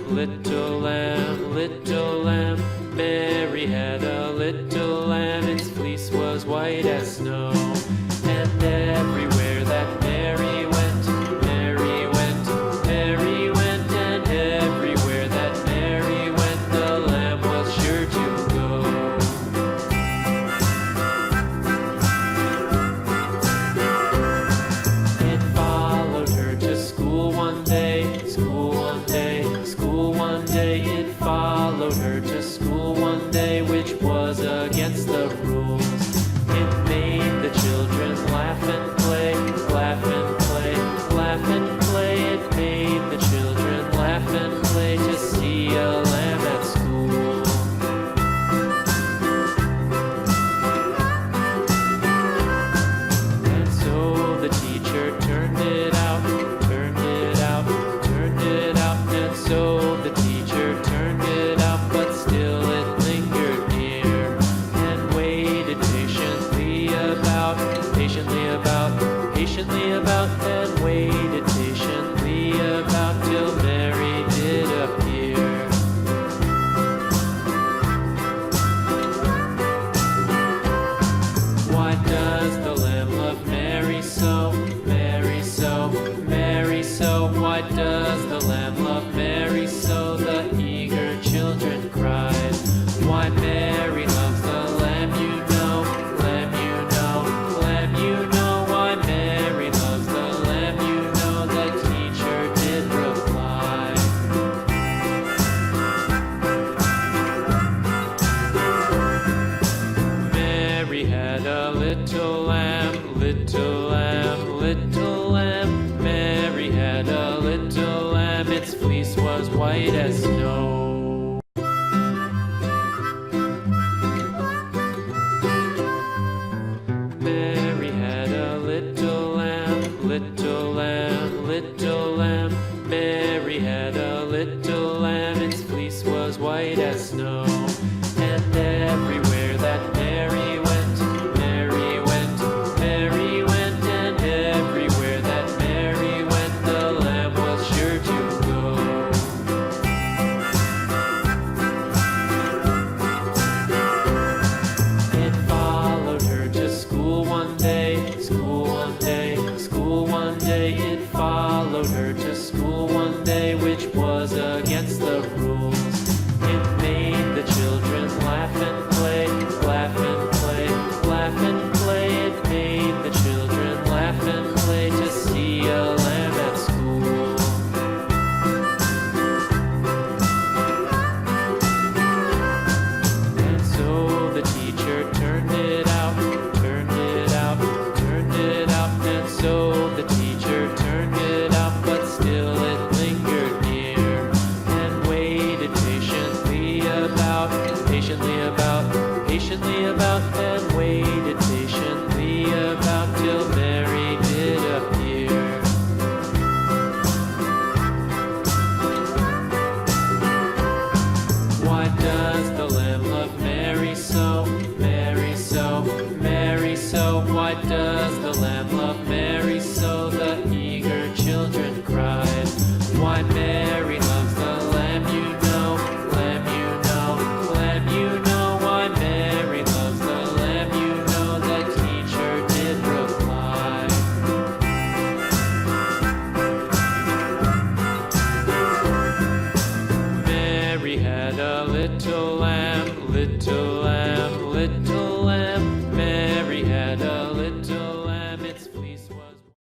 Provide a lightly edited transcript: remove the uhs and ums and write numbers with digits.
little lamb, little lamb. Mary had a little lamb, its fleece was white as snow. And everywhere that Mary went, Mary went, Mary went, and everywhere that Mary went, the lamb was sure to go. It followed her to school one day, school one day, school one day. It followed her to school one day, which was against the rules. It made the children laugh and play, laugh and play, laugh and play. It made the children laugh and play to see a lamb at school. And so the teacher turned it out, turned it out, turned it out. And so the teacher turned it out, but still it lingered near and waited patiently about, patiently about, and waited patiently about till Mary did appear. Why does the lamb love Mary so, Mary so, Mary so? Why does the lamb love Mary so? The eager children cried. Why Mary loves the lamb, you know, lamb, you know, lamb, you know. Why Mary loves the lamb, you know, the teacher did reply. Mary had a little lamb, little lamb, little lamb. Mary had a little lamb, its fleece was white as snow. Mary had a little lamb, little lamb, little lamb. Mary had a little lamb, its fleece was white as snow. And everywhere that Mary went, Mary went, Mary went, and everywhere that Mary went, the lamb was sure to go. It followed her to school one day, school one day, school one day. It followed her to school one day, which was against the rules.